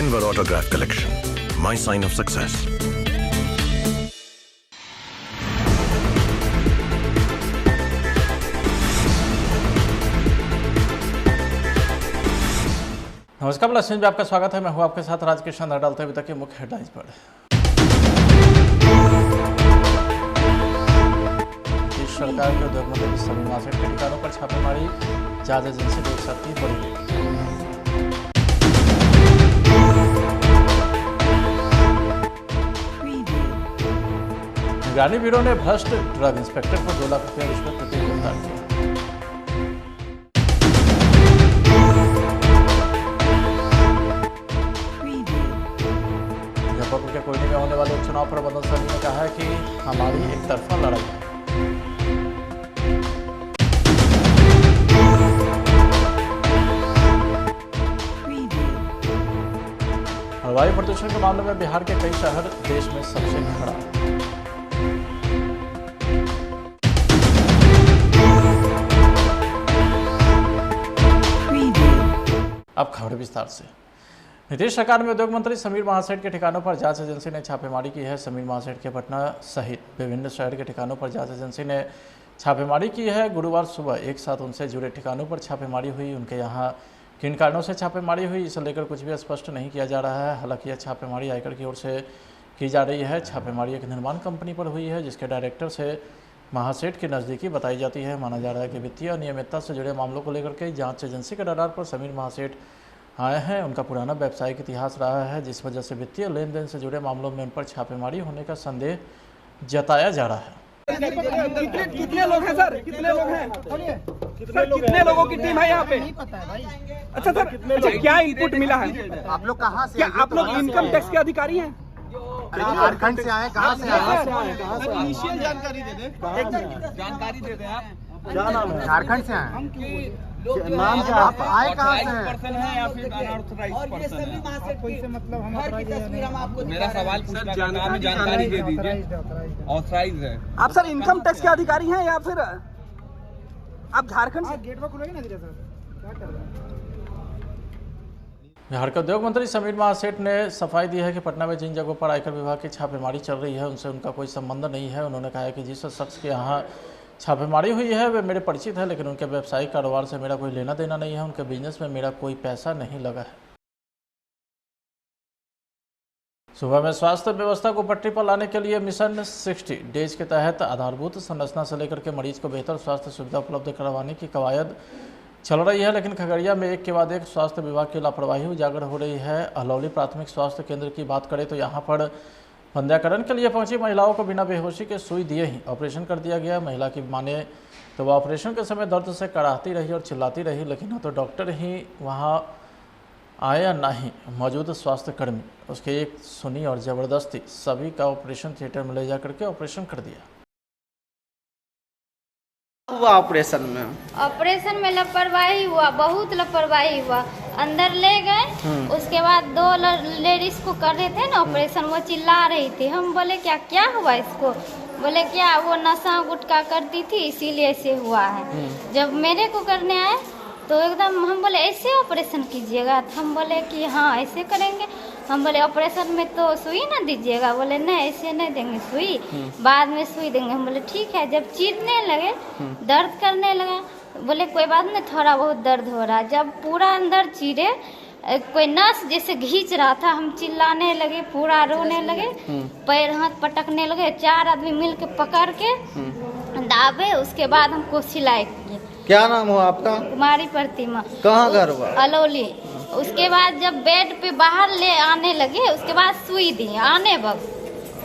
Enver Autograph Collection, my sign of success. नमस्कार, plus में आपका स्वागत है। मैं हूं आपके साथ राजकिशन। डालते अभी तक के मुख्य हेडलाइंस पर। सरकार के उद्योग मंत्री सभी मार्केट के ठिकानों पर छापेमारी, जांच एजेंसी को एक साथ 3 बड़ी रेड। निगरानी ब्यूरो ने भ्रष्ट ड्रग इंस्पेक्टर को 2 लाख रुपया रिश्वत देते हुए गिरफ्तार किया। मुजफ्फरपुर के कोयले में होने वाले उपचुनाव पर बदल सभी ने कहा है कि हमारी एक तरफा लड़ाई है। वायु प्रदूषण के मामले में बिहार के कई शहर देश में सबसे खराब। अब खबर विस्तार से। नीतीश सरकार में उद्योग मंत्री समीर महासेठ के ठिकानों पर जांच एजेंसी ने छापेमारी की है। समीर महासेठ के पटना सहित विभिन्न शहर के ठिकानों पर जांच एजेंसी ने छापेमारी की है। गुरुवार सुबह एक साथ उनसे जुड़े ठिकानों पर छापेमारी हुई। उनके यहाँ किन कारणों से छापेमारी हुई, इसे लेकर कुछ भी स्पष्ट नहीं किया जा रहा है। हालांकि यह छापेमारी आयकर की ओर से की जा रही है। छापेमारी एक निर्माण कंपनी पर हुई है, जिसके डायरेक्टर से महासेठ की नज़दीकी बताई जाती है। माना जा रहा है कि वित्तीय अनियमितता से जुड़े मामलों को लेकर के जांच एजेंसी के आधार पर समीर महासेठ आए हैं। उनका पुराना व्यावसायिक इतिहास रहा है, जिस वजह से वित्तीय लेन देन से जुड़े मामलों में उन पर छापेमारी होने का संदेह जताया जा रहा है। कितने लोग हैं सर? कितने लोग हैं? सर कितने लोगों की टीम है यहाँ पे? अच्छा सर, क्या इनपुट मिला है? आप लोग कहाँ से? क्या आप लोग इनकम टैक्स के अधिकारी हैं? झारखंड से आए? कहाँ से आए? इनिशियल जानकारी दे दे। जानकारी दे दे आप। क्या नाम है? झारखंड से आए। नाम क्या? आप आए कहाँ से? पर्सन है या फिर अनऑथराइज्ड पर्सन है? मतलब हम मेरा सवाल पूछना जानकारी दे दीजिए। ऑथराइज है आप सर इनकम टैक्स के अधिकारी हैं या फिर आप झारखंड से? गेट पर खुलेगा ना धीरे सर, क्या कर रहे हैं? बिहार के उद्योग मंत्री समीर महासेठ ने सफाई दी है कि पटना में जिन जगहों पर आयकर विभाग की छापेमारी चल रही है उनसे उनका कोई संबंध नहीं है। उन्होंने कहा है कि जिस शख्स के यहाँ छापेमारी हुई है वे मेरे परिचित है, लेकिन उनके व्यावसायिक कारोबार से मेरा कोई लेना देना नहीं है। उनके बिजनेस में मेरा कोई पैसा नहीं लगा है। सुबह में स्वास्थ्य व्यवस्था को पटरी पर लाने के लिए मिशन 60 डेज के तहत आधारभूत संरचना से लेकर के मरीज को बेहतर स्वास्थ्य सुविधा उपलब्ध करवाने की कवायद चल रही है, लेकिन खगड़िया में एक के बाद एक स्वास्थ्य विभाग की लापरवाही उजागर हो रही है। अहलौली प्राथमिक स्वास्थ्य केंद्र की बात करें तो यहाँ पर वंध्याकरण के लिए पहुंची महिलाओं को बिना बेहोशी के सुई दिए ही ऑपरेशन कर दिया गया। महिला की माने तो वह ऑपरेशन के समय दर्द से कराहती रही और चिल्लाती रही, लेकिन न तो डॉक्टर ही वहां आए या ना ही मौजूद स्वास्थ्य कर्मी उसके एक सुनी और ज़बरदस्ती सभी का ऑपरेशन थिएटर में ले जा करके ऑपरेशन कर दिया। हुआ ऑपरेशन में लापरवाही हुआ, बहुत लापरवाही हुआ। अंदर ले गए, उसके बाद 2 लेडीज को कर रहे थे ना ऑपरेशन, वो चिल्ला रही थी। हम बोले क्या हुआ इसको? बोले क्या वो नशा गुटखा करती थी इसीलिए ऐसे हुआ है। जब मेरे को करने आए तो एकदम हम बोले ऐसे ऑपरेशन कीजिएगा, तो हम बोले कि हाँ ऐसे करेंगे। हम बोले ऑपरेशन में तो सुई ना दीजिएगा? बोले नहीं ऐसे नहीं देंगे सुई, बाद में सुई देंगे। हम बोले ठीक है। जब चीरने लगे, दर्द करने लगा, बोले कोई बात नहीं थोड़ा बहुत दर्द हो रहा है। जब पूरा अंदर चीरे, कोई नस जैसे घींच रहा था, हम चिल्लाने लगे, पूरा रोने लगे, पैर हाथ पटकने लगे। 4 आदमी मिल के पकड़ के दाबे, उसके बाद हमको सिलाई किए। क्या नाम हो आपका? कुमारी प्रतिमा। कहाँ घर हुआ? अलौली। उसके बाद जब बेड पे बाहर ले आने लगे, उसके बाद सुई दी आने वक्त,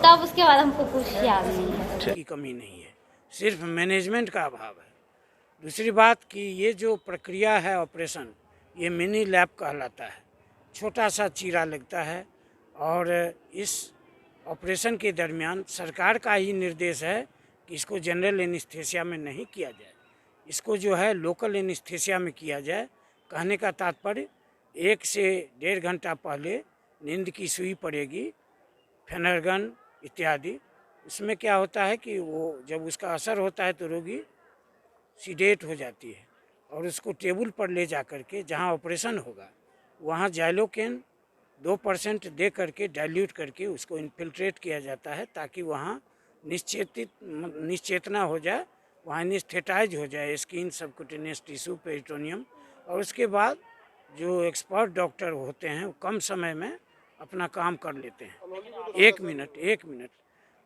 तब उसके बाद हमको कुछ याद नहीं है। की कमी नहीं है, सिर्फ मैनेजमेंट का अभाव है। दूसरी बात कि ये जो प्रक्रिया है ऑपरेशन, ये मिनी लैब कहलाता है। छोटा सा चीरा लगता है और इस ऑपरेशन के दरमियान सरकार का ही निर्देश है कि इसको जनरल एनेस्थीसिया में नहीं किया जाए, इसको जो है लोकल एनेस्थीसिया में किया जाए। कहने का तात्पर्य 1 से 1.5 घंटा पहले नींद की सुई पड़ेगी, फेनर्गन इत्यादि। इसमें क्या होता है कि वो जब उसका असर होता है तो रोगी सीडेट हो जाती है और उसको टेबल पर ले जा कर के जहाँ ऑपरेशन होगा वहाँ जाइलोकेन 2% दे करके डाइल्यूट करके उसको इन्फिल्ट्रेट किया जाता है ताकि वहाँ निश्चेतना हो जाए, वहाँ एनेस्थेटाइज हो जाए स्किन, सबक्यूटेनियस टिश्यू, पेरिटोनियम, और उसके बाद जो एक्सपर्ट डॉक्टर होते हैं वो कम समय में अपना काम कर लेते हैं। एक मिनट।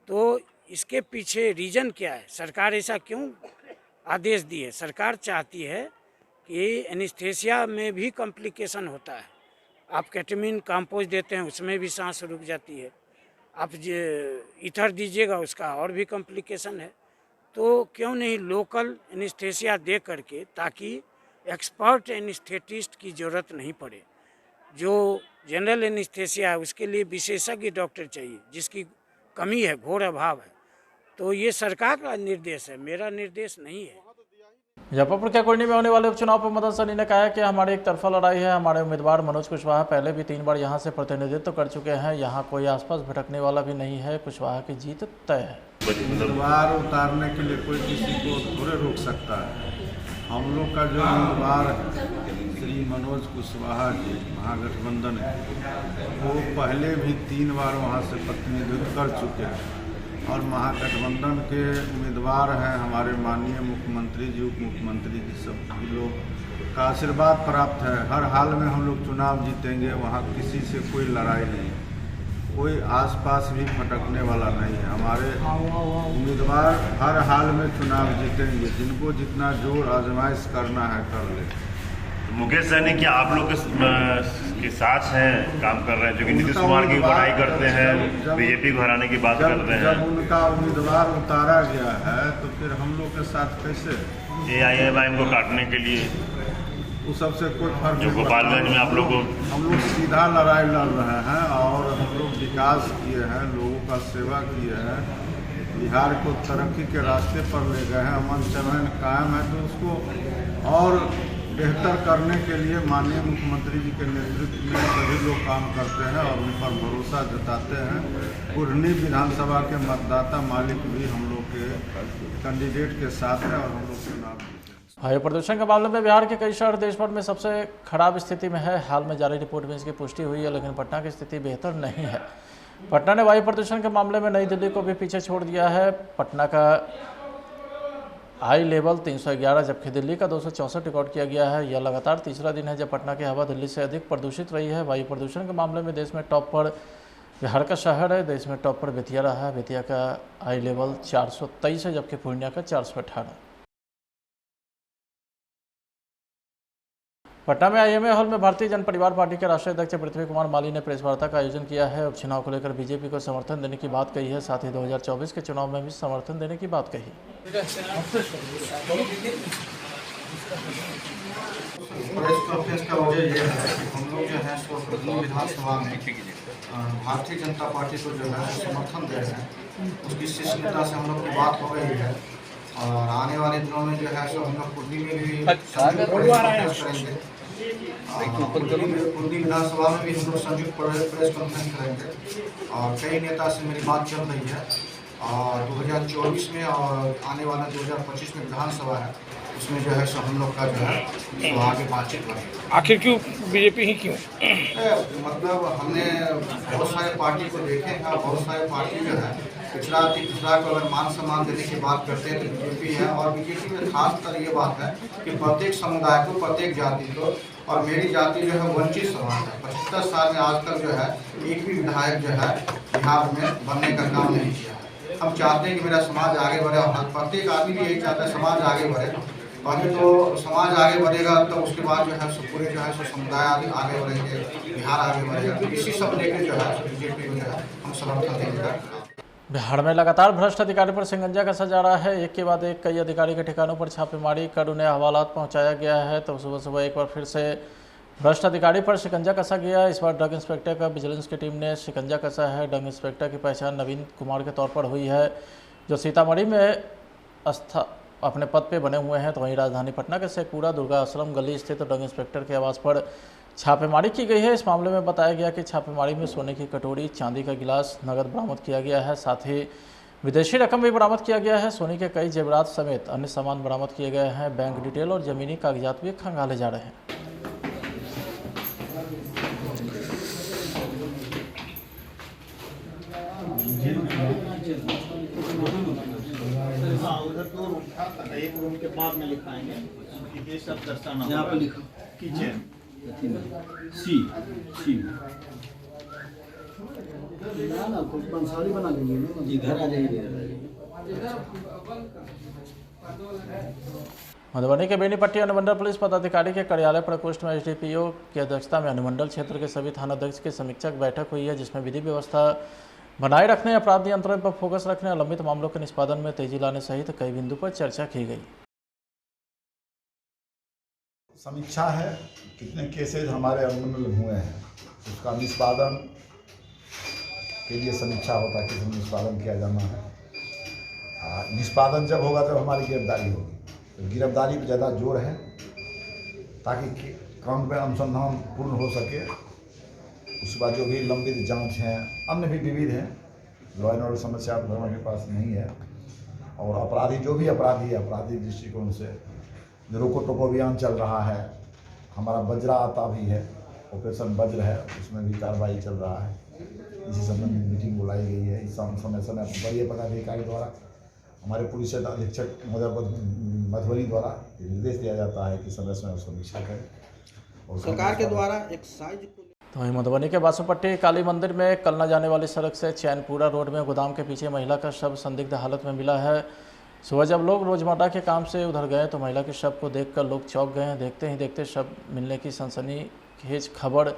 तो इसके पीछे रीज़न क्या है? सरकार ऐसा क्यों आदेश दी है? सरकार चाहती है कि एनेस्थेसिया में भी कॉम्प्लिकेशन होता है। आप केटामिन कंपोज देते हैं उसमें भी सांस रुक जाती है, आप ईथर दीजिएगा उसका और भी कॉम्प्लिकेशन है। तो क्यों नहीं लोकल एनेस्थेसिया दे करके, ताकि एक्सपर्ट एनेस्थेटिस्ट की ज़रूरत नहीं पड़े। जो जनरल एनेस्थेसिया है उसके लिए विशेषज्ञ डॉक्टर चाहिए, जिसकी कमी है, घोर अभाव है। तो ये सरकार का निर्देश है, मेरा निर्देश नहीं है। मुजफ्फरपुर के कुर्नी में होने वाले उपचुनाव पर मदन सैनी ने कहा कि हमारी एक तरफा लड़ाई है। हमारे उम्मीदवार मनोज कुशवाहा पहले भी 3 बार यहां से प्रतिनिधित्व कर चुके हैं। यहां कोई आसपास भटकने वाला भी नहीं है। कुशवाहा की जीत तय है। उम्मीदवार उतारने के लिए कोई किसी को थोड़े रोक सकता है। हम लोग का जो उम्मीदवार है श्री मनोज कुशवाहा जी, महागठबंधन है, वो पहले भी 3 बार वहाँ से प्रतिनिधित्व कर चुके हैं और महागठबंधन के उम्मीदवार हैं हमारे माननीय मुख्यमंत्री जी, उप मुख्यमंत्री जी, सभी लोग का आशीर्वाद प्राप्त है। हर हाल में हम लोग चुनाव जीतेंगे। वहाँ किसी से कोई लड़ाई नहीं है, कोई आसपास भी भटकने वाला नहीं है। हमारे उम्मीदवार हर हाल में चुनाव जीतेंगे। जिनको जितना जोर आजमाइश करना है कर ले। मुकेश सहनी क्या आप लोग के साथ हैं, काम कर रहे हैं, जो कि नीतीश कुमार की बड़ाई करते हैं, बीजेपी को हराने की बात करते हैं? जब उनका उम्मीदवार उतारा गया है तो फिर हम लोग के साथ कैसे? AIMIM को काटने के लिए उस सबसे कोई फर्क जो गोपालगंज में आप लोग हम लोग सीधा लड़ाई लड़ रहे हैं और हम लोग विकास किए हैं, लोगों का सेवा किए हैं, बिहार को तरक्की के रास्ते पर ले गए हैं। अमन चैन कायम है तो उसको और बेहतर करने के लिए माननीय मुख्यमंत्री जी के नेतृत्व में सभी लोग काम करते हैं और उन पर भरोसा जताते हैं। कुर्नी विधानसभा के मतदाता मालिक भी हम लोग के कैंडिडेट के साथ है और हम लोग के नाम। वायु प्रदूषण के मामले में बिहार के कई शहर देश भर में सबसे खराब स्थिति में है। हाल में जारी रिपोर्ट में इसकी पुष्टि हुई है, लेकिन पटना की स्थिति बेहतर नहीं है। पटना ने वायु प्रदूषण के मामले में नई दिल्ली को भी पीछे छोड़ दिया है। पटना का हाई लेवल 311 जबकि दिल्ली का 264 रिकॉर्ड किया गया है। यह लगातार तीसरा दिन है जब पटना की हवा दिल्ली से अधिक प्रदूषित रही है। वायु प्रदूषण के मामले में देश में टॉप पर बिहार का शहर है। देश में टॉप पर बेतिया रहा है। बेतिया का हाई लेवल 423 है जबकि पूर्णिया का 418। पटना में IMA हॉल में भारतीय जन परिवार पार्टी के राष्ट्रीय अध्यक्ष पृथ्वी कुमार माली ने प्रेस वार्ता का आयोजन किया है। उपचुनाव को लेकर बीजेपी को समर्थन देने की बात कही है, साथ ही 2024 के चुनाव में भी समर्थन देने की बात कही। प्रेस कॉन्फ्रेंस का वजह यह है कि हम लोग जो है सो विधानसभा में भारतीय जनता पार्टी को जो है समर्थन दे रहे हैं। उसकी शीर्ष नेता से हम लोग की बात हो रही है और आने वाले दिनों में जो है सो हम लोग कुर्नी में भी करेंगे। कुर्नी विधानसभा में भी हम लोग संयुक्त प्रेस कॉन्फ्रेंस करेंगे और कई नेता से मेरी बात चल रही है। और 2024 में और आने वाला 2025 में विधानसभा है, उसमें जो है सो हम लोग का जो है तो आगे बातचीत करेंगे। आखिर क्यों बीजेपी ही क्यों? मतलब हमने बहुत सारे पार्टी को देखे हैं। बहुत सारे पार्टी जो है पिछड़ा को अगर मान सम्मान देने की बात करते हैं तो बीजेपी है। और बीजेपी में खासकर ये बात है कि प्रत्येक समुदाय को, प्रत्येक जाति को, और मेरी जाति जो है वंचित समाज है। 75 साल में आज तक जो है एक भी विधायक जो है बिहार में बनने का काम नहीं किया है। हम चाहते हैं कि मेरा समाज आगे बढ़े और प्रत्येक आदमी भी यही चाहता है समाज आगे बढ़े। पहले तो समाज आगे बढ़ेगा तो उसके बाद जो है सो पूरे जो है सो समुदाय आगे बढ़ेंगे, बिहार आगे बढ़ेगा। तो इसी सब लेकर जो है बीजेपी को जो है हम समर्थन देंगे। बिहार में लगातार भ्रष्ट अधिकारी पर शिकंजा कसा जा रहा है। एक के बाद एक कई अधिकारी के ठिकानों पर छापेमारी कर उन्हें हवालात पहुंचाया गया है। तो सुबह एक बार फिर से भ्रष्ट अधिकारी पर शिकंजा कसा गया। इस बार ड्रग इंस्पेक्टर का विजिलेंस की टीम ने शिकंजा कसा है। ड्रग इंस्पेक्टर की पहचान नवीन कुमार के तौर पर हुई है, जो सीतामढ़ी में अपने पद पे बने हुए हैं। तो वहीं राजधानी पटना के शेखपुरा दुर्गा आश्रम गली स्थित ड्रग इंस्पेक्टर के आवास पर छापेमारी की गई है। इस मामले में बताया गया कि छापेमारी में सोने की कटोरी, चांदी का गिलास, नगद बरामद किया गया है। साथ ही विदेशी रकम भी बरामद किया गया है। सोने के कई जेवरात समेत अन्य सामान बरामद किए गए हैं। बैंक डिटेल और ज़मीनी कागजात भी खंगाले जा रहे हैं। उधर 2 रूम था, एक रूम के बाद में लिखाएंगे ये सब दर्शाना यहाँ पे लिखो किचन सी ना कुछ बंसाली बना लेंगे इधर आ जाइए। मधुबनी के बेनीपट्टी अनुमंडल पुलिस पदाधिकारी के कार्यालय प्रकोष्ठ में एसडीपीओ की अध्यक्षता में अनुमंडल क्षेत्र के सभी थानाध्यक्ष की समीक्षक बैठक हुई है, जिसमें विधि व्यवस्था बनाए रखने, अपराध नियंत्रण पर फोकस रखने और लंबित मामलों के निष्पादन में तेजी लाने सहित कई बिंदु पर चर्चा की गई। समीक्षा है कितने केसेज हमारे अनुमंडल हुए हैं, उसका निष्पादन के लिए समीक्षा होता है, किस निष्पादन किया जाना है। निष्पादन जब होगा तब हमारी गिरफ्तारी होगी, तो गिरफ्तारी पर ज़्यादा जोर है ताकि कानून पर अनुसंधान पूर्ण हो सके। उसके बाद जो भी लंबित जांच हैं, अन्य भी विविध हैं, लॉ एंड ऑर्डर समस्या तो हमारे पास नहीं है। और अपराधी जो भी अपराधी है, अपराधी दृष्टिकोण से जो रोको टोको अभियान चल रहा है, हमारा वज्रा आता भी है, ऑपरेशन वज्र है, उसमें भी कार्रवाई चल रहा है। इसी संबंधित मीटिंग बुलाई गई है। इस समय वरीय पदाधिकारी द्वारा हमारे पुलिस अधीक्षक मधुबनी द्वारा निर्देश दिया जाता है कि समय समय समीक्षा करें। और सरकार के द्वारा एक साइज तो वहीं मधुबनी के बासुपट्टी काली मंदिर में कल न जाने वाली सड़क से चैनपुरा रोड में गोदाम के पीछे महिला का शव संदिग्ध हालत में मिला है। सुबह जब लोग रोजमर्रा के काम से उधर गए तो महिला के शव को देखकर लोग चौंक गए। देखते ही देखते शव मिलने की सनसनीखेज खबर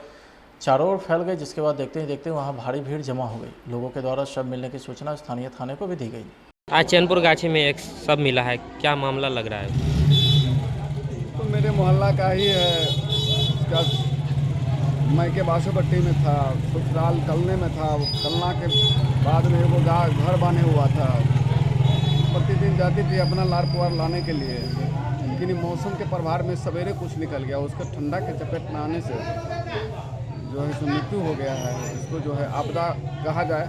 चारों ओर फैल गई, जिसके बाद देखते ही देखते वहां भारी भीड़ जमा हो गई। लोगों के द्वारा शव मिलने की सूचना स्थानीय थाने को भी दी गई। आज चैनपुर गाछी में एक शव मिला है, क्या मामला लग रहा है? तो मेरे मोहल्ला का ही है, उसका मैं के बासुपट्टी में था, ससुराल कलने में था। कलना के बाद में वो घर बने हुआ था, प्रतिदिन जाती थी अपना लार पुआर लाने के लिए, लेकिन मौसम के प्रभाव में सवेरे कुछ निकल गया। उसका ठंडा के चपेट में आने से जो है सो मृत्यु हो गया है। इसको जो है आपदा कहा जाए,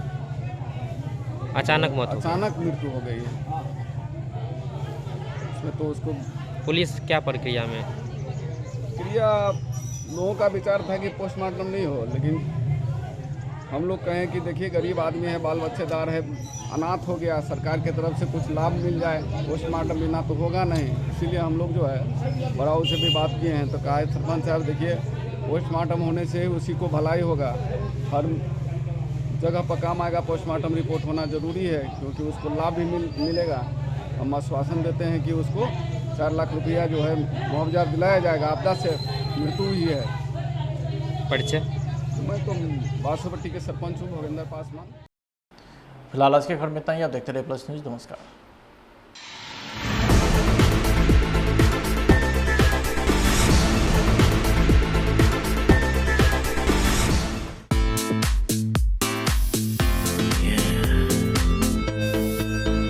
अचानक मृत्यु हो गई है उसमें। तो उसको पुलिस क्या प्रक्रिया में लोगों का विचार था कि पोस्टमार्टम नहीं हो, लेकिन हम लोग कहें कि देखिए गरीब आदमी है, बाल बच्चेदार है, अनाथ हो गया, सरकार की तरफ से कुछ लाभ मिल जाए, पोस्टमार्टम बिना तो होगा नहीं। इसीलिए हम लोग जो है बड़ाऊ से भी बात किए हैं, तो कहा है सरपंच साहब देखिए पोस्टमार्टम होने से उसी को भलाई होगा, हर जगह पर काम आएगा। पोस्टमार्टम रिपोर्ट होना ज़रूरी है क्योंकि उसको लाभ भी मिलेगा। हम आश्वासन देते हैं कि उसको 4 लाख रुपया जो है मुआवजा दिलाया जाएगा। आपदा से मृत्यु हुई है। परिचय? मैं तो बासुपट्टी के सरपंच हूँ, भोगेंद्र पासवान। फिलहाल आज के खबर में इतना ही। आप देखते रहे प्लस न्यूज़। नमस्कार।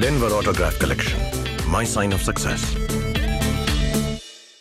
Denver Autograph Collection, my sign of success.